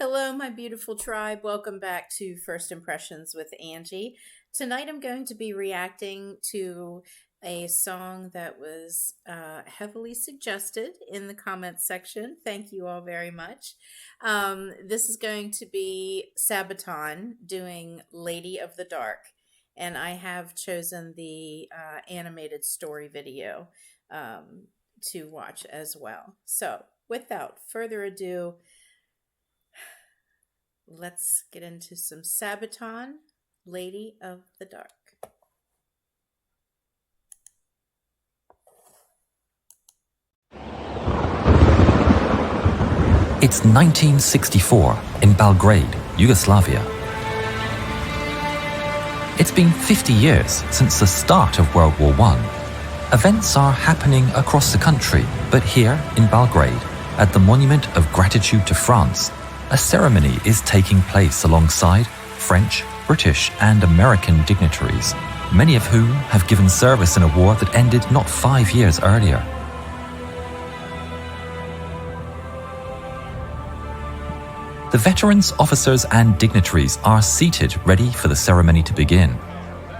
Hello, my beautiful tribe. Welcome back to First Impressions with Angie. Tonight I'm going to be reacting to a song that was heavily suggested in the comments section. Thank you all very much. This is going to be Sabaton doing Lady of the Dark, and I have chosen the animated story video to watch as well. So, without further ado, let's get into some Sabaton, Lady of the Dark. It's 1964 in Belgrade, Yugoslavia. It's been 50 years since the start of World War I. Events are happening across the country, but here in Belgrade, at the Monument of Gratitude to France, a ceremony is taking place alongside French, British and American dignitaries, many of whom have given service in a war that ended not 5 years earlier. The veterans, officers and dignitaries are seated ready for the ceremony to begin.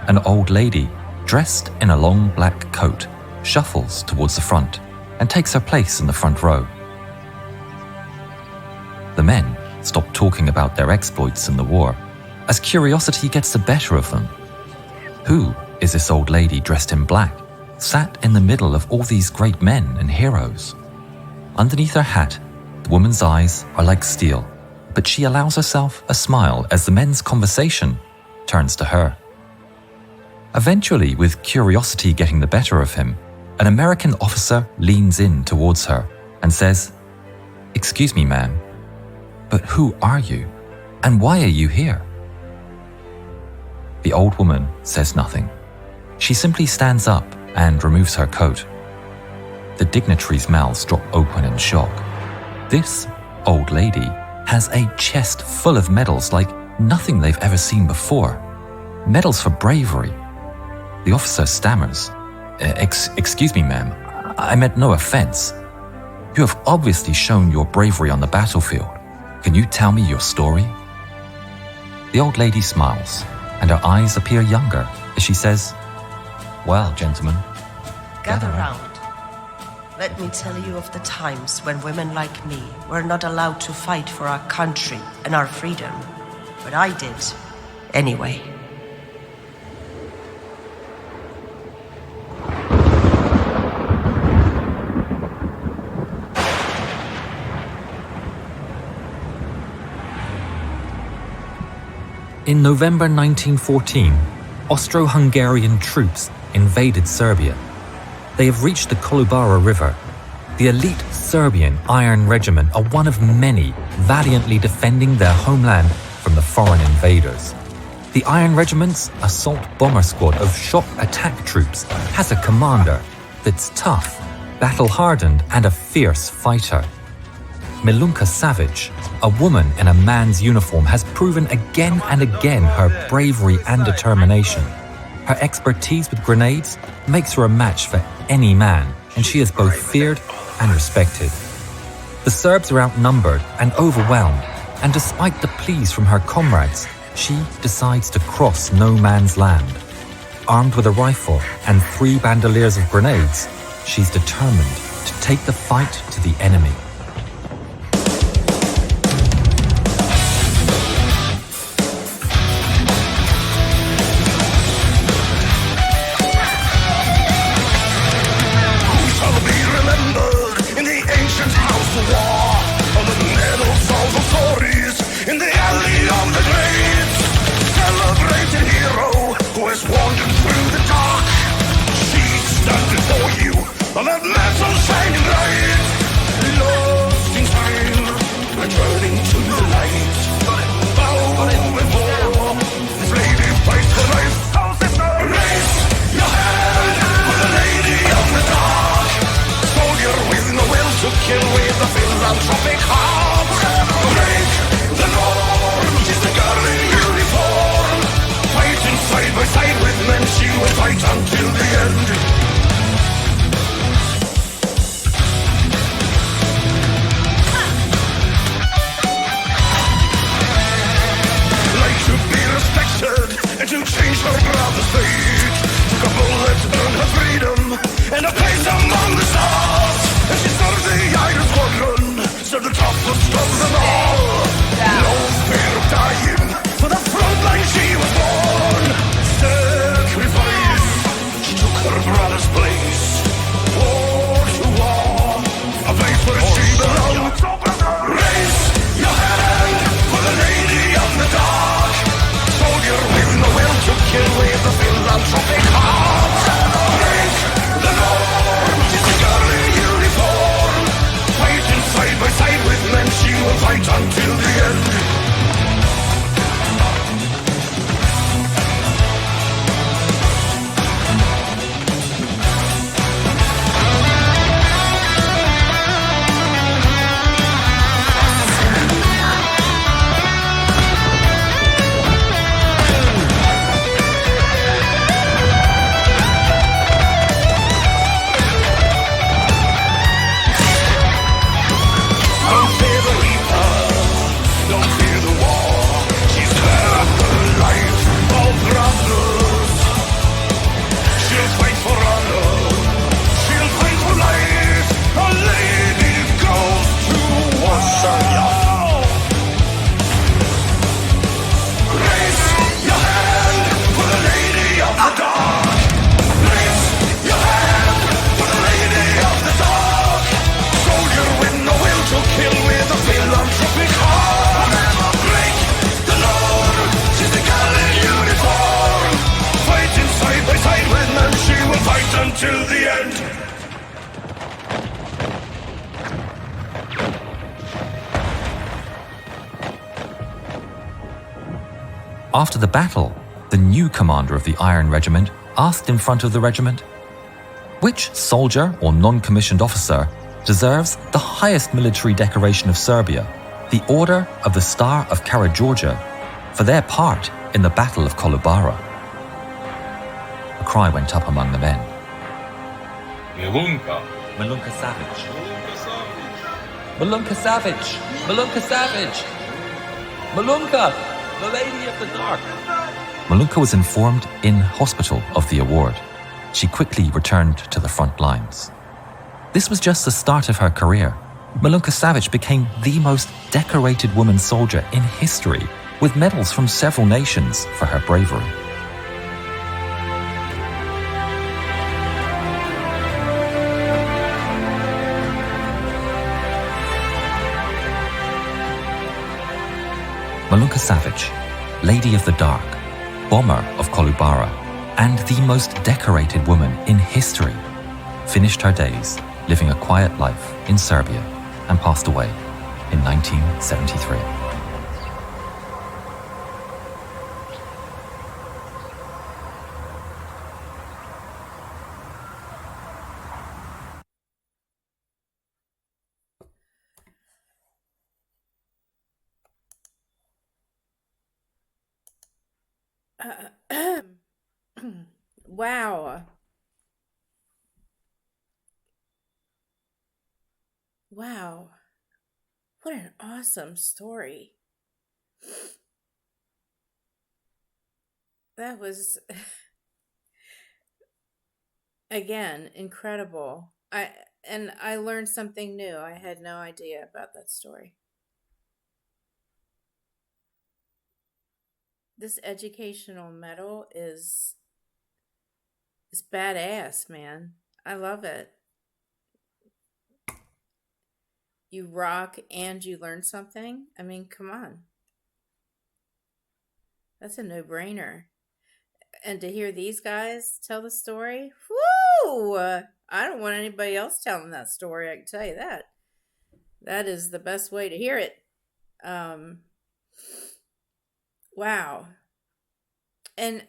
An old lady, dressed in a long black coat, shuffles towards the front and takes her place in the front row. The men stop talking about their exploits in the war, as curiosity gets the better of them. Who is this old lady dressed in black, sat in the middle of all these great men and heroes? Underneath her hat, the woman's eyes are like steel, but she allows herself a smile as the men's conversation turns to her. Eventually, with curiosity getting the better of him, an American officer leans in towards her and says, "Excuse me, ma'am, but who are you, and why are you here?" The old woman says nothing. She simply stands up and removes her coat. The dignitaries' mouths drop open in shock. This old lady has a chest full of medals like nothing they've ever seen before. Medals for bravery. The officer stammers, Excuse me, ma'am, I meant no offense. You have obviously shown your bravery on the battlefield. Can you tell me your story?" The old lady smiles, and her eyes appear younger as she says, "Well, gentlemen, gather round. Let me tell you of the times when women like me were not allowed to fight for our country and our freedom. But I did, anyway." In November 1914, Austro-Hungarian troops invaded Serbia. They have reached the Kolubara River. The elite Serbian Iron Regiment are one of many valiantly defending their homeland from the foreign invaders. The Iron Regiment's assault bomber squad of shock attack troops has a commander that's tough, battle-hardened and a fierce fighter. Milunka Savic, a woman in a man's uniform, has proven again and again her bravery and determination. Her expertise with grenades makes her a match for any man, and she is both feared and respected. The Serbs are outnumbered and overwhelmed, and despite the pleas from her comrades, she decides to cross no man's land. Armed with a rifle and 3 bandoliers of grenades, she's determined to take the fight to the enemy. fight until the end. Until the end. After the battle, the new commander of the Iron Regiment asked in front of the regiment, "Which soldier or non-commissioned officer deserves the highest military decoration of Serbia, the Order of the Star of Karađorđe, for their part in the Battle of Kolubara?" A cry went up among the men. Milunka. Milunka Savic. Milunka Savic. Milunka Savic. Milunka, the Lady of the Dark. Milunka was informed in hospital of the award. She quickly returned to the front lines. This was just the start of her career. Milunka Savic became the most decorated woman soldier in history, with medals from several nations for her bravery. Milunka Savic, Lady of the Dark, bomber of Kolubara, and the most decorated woman in history, finished her days living a quiet life in Serbia and passed away in 1973. Wow. Wow. What an awesome story. That was, again, incredible. I learned something new. I had no idea about that story. This educational medal is badass, man. I love it. You rock and you learn something. I mean, come on. That's a no-brainer. And to hear these guys tell the story, whoo! I don't want anybody else telling that story, I can tell you that. That is the best way to hear it. Wow. And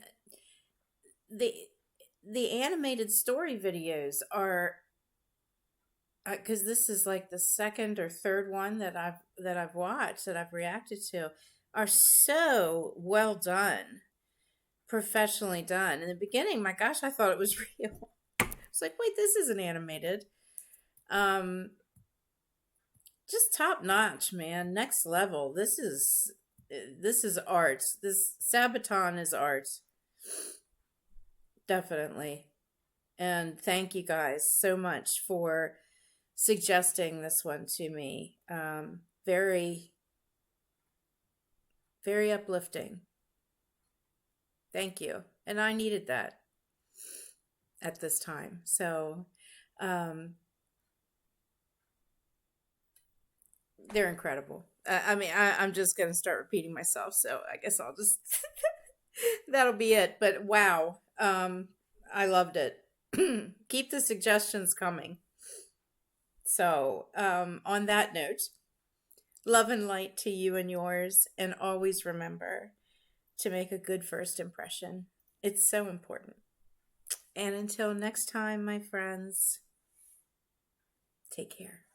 the animated story videos are, because this is like the second or third one that I've watched, that I've reacted to, are so well done, professionally done. In the beginning, my gosh, I thought it was real. It's like, wait, this isn't animated. Just top notch, man. Next level. This is art. This Sabaton is art. Definitely. And thank you guys so much for suggesting this one to me. Very, very uplifting. Thank you. And I needed that at this time. So, they're incredible. I'm just going to start repeating myself. So I guess I'll just, that'll be it. But wow. I loved it. Keep the suggestions coming. So, on that note, Love and light to you and yours, and always remember to make a good first impression. It's so important. And until next time, my friends, take care.